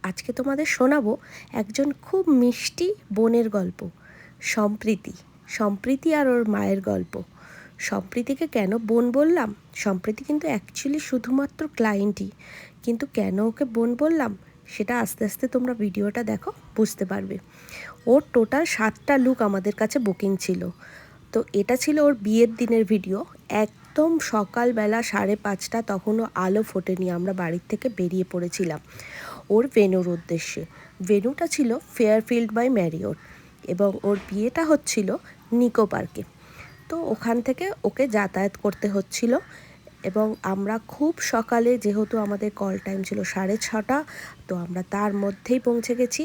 আজকে তোমাদের শোনাবো একজন খুব মিষ্টি বোনের গল্প। সম্প্রীতি। সম্প্রীতি আর ওর মায়ের গল্প। সম্প্রীতিকে কেন বোন বললাম? সম্প্রীতি কিন্তু অ্যাকচুয়ালি শুধুমাত্র ক্লায়েন্টই, কিন্তু কেন ওকে বোন বললাম সেটা আস্তে আস্তে তোমরা ভিডিওটা দেখো, বুঝতে পারবে। ওর টোটাল 7টা লুক আমাদের কাছে বুকিং ছিল। তো এটা ছিল ওর বিয়ের দিনের ভিডিও। একদম সকালবেলা 5:30, তখনও আলো ফোটেনি, আমরা বাড়ির থেকে বেরিয়ে পড়েছিলাম ওর ভেন্যুর উদ্দেশ্যে। ভেন্যুটা ছিল ফেয়ারফিল্ড বাই ম্যারিয়ট এবং ওর বিয়েটা হচ্ছিল নিকো পার্কে। তো ওখান থেকে ওকে যাতায়াত করতে হচ্ছিল এবং আমরা খুব সকালে, যেহেতু আমাদের কল টাইম ছিল 6:30, তো আমরা তার মধ্যেই পৌঁছে গেছি।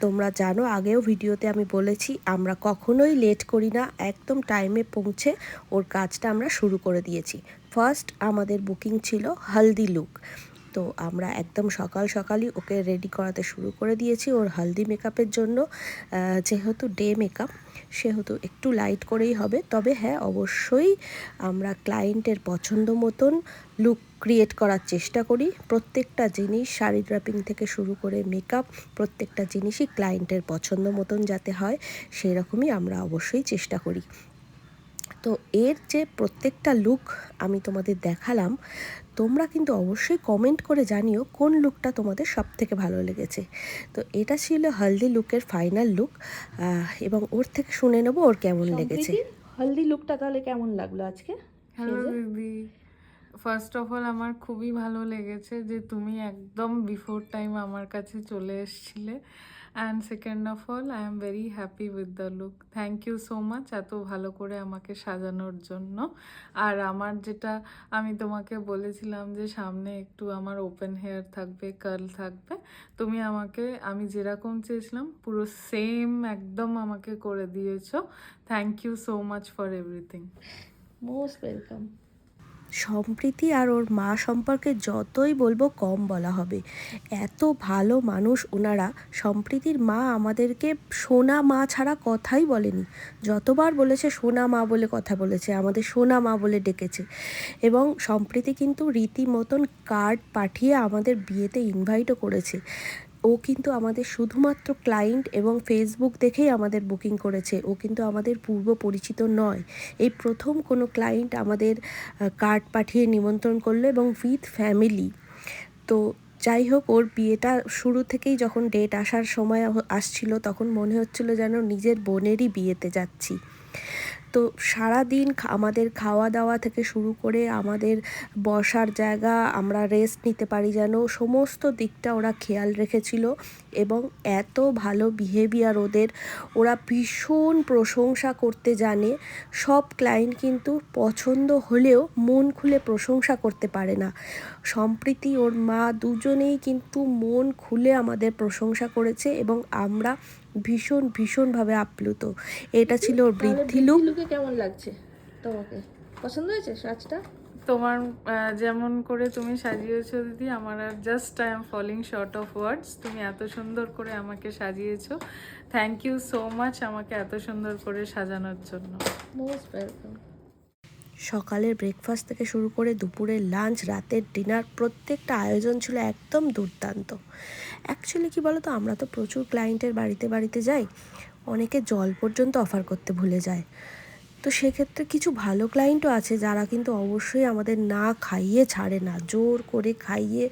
তোমরা জানো, আগেও ভিডিওতে আমি বলেছি আমরা কখনোই লেট করি না, একদম টাইমে পৌঁছে ওর কাজটা আমরা শুরু করে দিয়েছি। ফার্স্ট আমাদের বুকিং ছিল হলদি লুক। তো আমরা একদম সকাল সকালই ওকে রেডি করাতে শুরু করে দিয়েছি ওর হলদি মেকআপের জন্য। যেহেতু ডে মেকআপ, সেহেতু একটু লাইট করেই হবে, তবে হ্যাঁ, অবশ্যই আমরা ক্লায়েন্টের পছন্দ মতন লুক ক্রিয়েট করার চেষ্টা করি। প্রত্যেকটা জিনিস, শাড়ি ড্রাপিং থেকে শুরু করে মেকআপ, প্রত্যেকটা জিনিসই ক্লায়েন্টের পছন্দ মতন যাতে হয় সেই রকমই আমরা অবশ্যই চেষ্টা করি। তো এর যে প্রত্যেকটা লুক আমি তোমাদের দেখালাম, তোমরা কিন্তু অবশ্যই কমেন্ট করে জানিও কোন লুকটা তোমাদের সব থেকে ভালো লেগেছে। তো এটা ছিল হলদি লুকের ফাইনাল লুক, এবং ওর থেকে শুনে নেবো ওর কেমন লেগেছে। হলদি লুকটা তাহলে কেমন লাগলো আজকে? হ্যালো দিদি, ফার্স্ট অফ অল আমার খুবই ভালো লেগেছে যে তুমি একদম বিফোর টাইম আমার কাছে চলে এসেছিলে। And second of all I am very happy with the look. Thank you so much এত ভালো করে আমাকে সাজানোর জন্য। আর আমার যেটা আমি তোমাকে বলেছিলাম যে সামনে একটু আমার ওপেন হেয়ার থাকবে, কার্ল থাকবে, তুমি আমাকে, আমি যেরকম চেয়েছিলাম পুরো সেম একদম আমাকে করে দিয়েছো। Thank you so much for everything. Most welcome. Sampriti আর ওর মা সম্পর্কে যতই বলবো কম বলা হবে, এত ভালো মানুষ ওনারা। সম্প্রীতির মা আমাদেরকে সোনা মা ছাড়া কথাই বলেনি, যতবার বলেছে সোনা মা বলে কথা বলেছে, আমাদের সোনা মা বলে ডেকেছে। এবং সম্প্রীতি কিন্তু রীতিমতন কার্ড পাঠিয়ে আমাদের বিয়েতে ইনভাইটও করেছে। ও কিন্তু আমাদের শুধুমাত্র ক্লায়েন্ট এবং ফেসবুক দেখেই আমাদের বুকিং করেছে, ও কিন্তু আমাদের পূর্ব পরিচিত নয়। এই প্রথম কোনো ক্লায়েন্ট আমাদের কার্ড পাঠিয়ে নিমন্ত্রণ করলো এবং উইথ ফ্যামিলি। তো যাই হোক, ওর বিয়েটা শুরু থেকেই যখন ডেট আসার সময় আসছিল, তখন মনে হচ্ছিল যেন নিজের বোনেরই বিয়েতে যাচ্ছি। তো সারাদিন আমাদের খাওয়া দাওয়া থেকে শুরু করে আমাদের বসার জায়গা, আমরা রেস্ট নিতে পারি যেন, সমস্ত দিকটা ওরা খেয়াল রেখেছিল। এবং এত ভালো বিহেভিয়ার ওদের, ওরা ভীষণ প্রশংসা করতে জানে। সব ক্লায়েন্ট কিন্তু পছন্দ হলেও মন খুলে প্রশংসা করতে পারে না। সম্প্রীতি ওর মা দুজনেই কিন্তু মন খুলে আমাদের প্রশংসা করেছে এবং আমরা ভীষণভাবে আপ্লুত। এটা ছিল ওর বৃদ্ধি লুক। কেমন লাগছে তোমাকে? পছন্দ হয়েছে সাজটা? তোমার যেমন করে তুমি সাজিয়েছো দিদি, আমার আর just I am falling short of words. তুমি এত সুন্দর করে আমাকে সাজিয়েছো। থ্যাংক ইউ সো মাচ আমাকে এত সুন্দর করে সাজানোর জন্য। Most welcome. সকালের ব্রেকফাস্ট থেকে শুরু করে দুপুরের লাঞ্চ, রাতের ডিনার, প্রত্যেকটা আয়োজন ছিল একদম দুর্দান্ত। অ্যাকচুয়ালি কী বলো তো, আমরা তো প্রচুর ক্লায়েন্টের বাড়িতে বাড়িতে যাই, অনেকে জল পর্যন্ত অফার করতে ভুলে যায়। তো সেক্ষেত্রে কিছু ভালো ক্লায়েন্টও আছে যারা কিন্তু অবশ্যই আমাদের না খাইয়ে ছাড়ে না, জোর করে খাইয়ে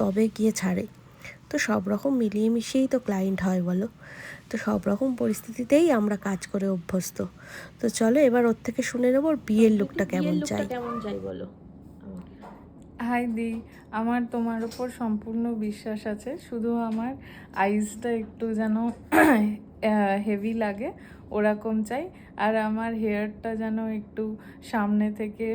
তবে গিয়ে ছাড়ে। তো সব রকম মিলিয়ে মিশিয়েই তো ক্লায়েন্ট হয় বলো। তো সব রকম পরিস্থিতিতেই আমরা কাজ করে অভ্যস্ত। তো চলো এবার ওর থেকে শুনে নেবো ওর বিয়ের লুকটা কেমন চাই বলো। হাই দি, আমার তোমার ওপর সম্পূর্ণ বিশ্বাস আছে। শুধু আমার আইসটা একটু যেন হেভি লাগে ওরকম চাই। আর আমার হেয়ারটা যেন একটু সামনে থেকে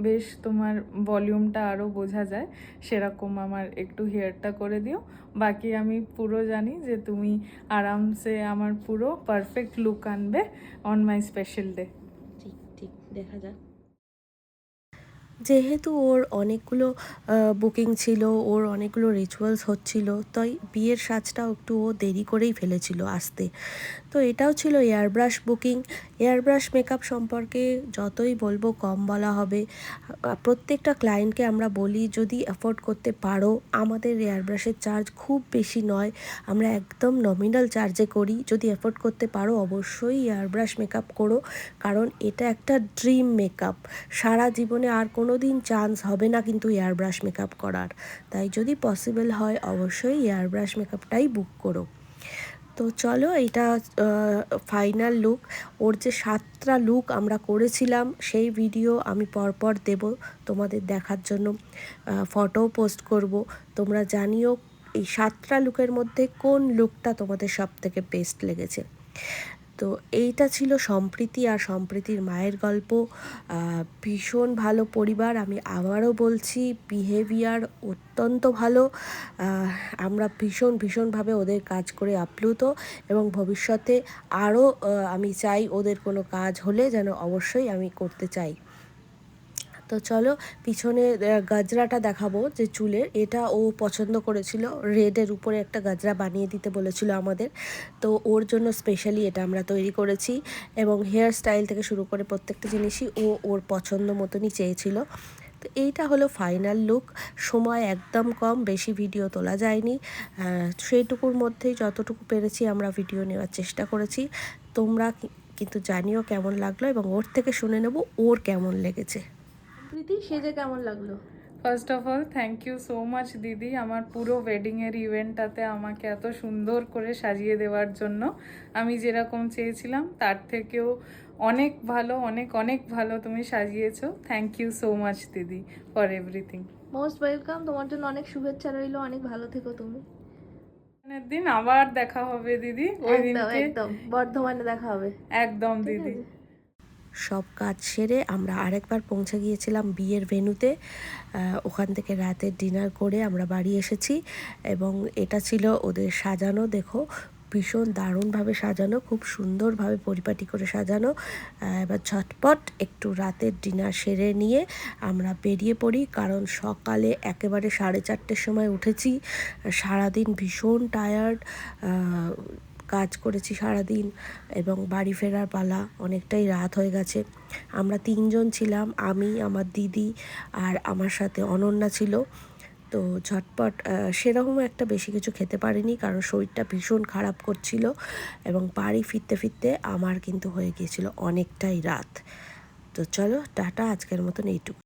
বেশ তোমার ভলিউমটা আরও বোঝা যায়, সেরকম আমার একটু হেয়ারটা করে দিও। বাকি আমি পুরো জানি যে তুমি আরামসে আমার পুরো পারফেক্ট লুক আনবে অন মাই স্পেশাল ডে। ঠিক ঠিক, দেখা যাক। যেহেতু ওর অনেকগুলো বুকিং ছিল, ওর অনেকগুলো রিচুয়ালস হচ্ছিল, তাই বিয়ের সাজটাও একটু ও দেরি করেই ফেলেছিল আসতে। তো এটাও ছিল এয়ারব্রাশ বুকিং এয়ারব্রাশ মেকআপ সম্পর্কে যতই বলবো কম বলা হবে। প্রত্যেকটা ক্লায়েন্টকে আমরা বলি যদি অ্যাফোর্ড করতে পারো, আমাদের এয়ারব্রাশের চার্জ খুব বেশি নয়, আমরা একদম নমিনাল চার্জে করি। যদি অ্যাফোর্ড করতে পারো অবশ্যই এয়ারব্রাশ মেকআপ করো, কারণ এটা একটা ড্রিম মেকআপ। সারা জীবনে আর কোনো দিন চান্স হবে না কিন্তু এয়ারব্রাশ মেকআপ করার। তাই যদি পসিবল হয় অবশ্যই এয়ারব্রাশ মেকআপটাই বুক করো। তো চলো, এটা ফাইনাল লুক। ওর যে 7টা লুক আমরা করেছিলাম সেই ভিডিও আমি পরপর দেব তোমাদের দেখার জন্য, ফটোও পোস্ট করব। তোমরা জানিও এই 7টা লুকের মধ্যে কোন লুকটা তোমাদের সব থেকে বেস্ট লেগেছে। তো এইটা ছিল সম্প্রীতি আর সম্প্রীতির মায়ের গল্প। ভীষণ ভালো পরিবার, আমি আবারও বলছি, বিহেভিয়ার অত্যন্ত ভালো। আমরা ভীষণভাবে ওদের কাজ করে আপ্লুত, এবং ভবিষ্যতে আরও আমি চাই ওদের কোনো কাজ হলে যেন অবশ্যই আমি করতে চাই। তো চলো, পিছনে গাজরাটা দেখাবো যে চুলের, এটা ও পছন্দ করেছিল। রেডের উপরে একটা গাজরা বানিয়ে দিতে বলেছিল আমাদের, তো ওর জন্য স্পেশালি এটা আমরা তৈরি করেছি। এবং হেয়ার স্টাইল থেকে শুরু করে প্রত্যেকটা জিনিসই ও ওর পছন্দ মতনই চেয়েছিল। তো এইটা হলো ফাইনাল লুক। সময় একদম কম, বেশি ভিডিও তোলা যায়নি, সেইটুকুর মধ্যেই যতটুকু পেরেছি আমরা ভিডিও নেওয়ার চেষ্টা করেছি। তোমরা কিন্তু জানিও কেমন লাগলো, এবং ওর থেকে শুনে নেব ওর কেমন লেগেছে। প্রীতি, সেজে কেমন লাগলো? First of all thank you so much দিদি, আমার পুরো ওয়েডিংয়ের ইভেন্টটাতে আমাকে এত সুন্দর করে সাজিয়ে দেওয়ার জন্য। আমি যেরকম চেয়েছিলাম তার থেকেও অনেক ভালো, অনেক অনেক ভালো তুমি সাজিয়েছো। থ্যাংক ইউ সো মাচ দিদি ফর এভরিথিং। Most welcome. তোমার জন্য অনেক শুভেচ্ছা রইলো, অনেক ভালো থেকো তুমি। দিন আবার দেখা হবে দিদি, ওই একদম দিনকে একদম বর্ধমানে দেখা হবে। একদম ঠিক দিদি। আছে। সব কাজ সেরে আমরা আরেকবার পৌঁছে গিয়েছিলাম বিয়ের ভেন্যুতে। ওখান থেকে রাতের ডিনার করে আমরা বাড়ি এসেছি, এবং এটা ছিল ওদের সাজানো। দেখো, ভীষণ দারুণভাবে সাজানো, খুব সুন্দরভাবে পরিপাটি করে সাজানো। এবার ঝটপট একটু রাতের ডিনার সেরে নিয়ে আমরা বেরিয়ে পড়ি, কারণ সকালে একেবারে 4:30টার সময় উঠেছি। সারাদিন ভীষণ টায়ার্ড, কাজ করেছি সারাদিন, এবং বাড়ি ফেরার পালা, অনেকটাই রাত হয়ে গেছে। আমরা 3জন ছিলাম, আমি, আমার দিদি আর আমার সাথে অনন্যা ছিল। তো ঝটপট সেরকম একটা বেশি কিছু খেতে পারিনি, কারণ শরীরটা ভীষণ খারাপ করছিল, এবং বাড়ি ফিরতে ফিরতে আমার কিন্তু হয়ে গিয়েছিল অনেকটাই রাত। তো চলো, টাটা, আজকের মতন এইটুকু।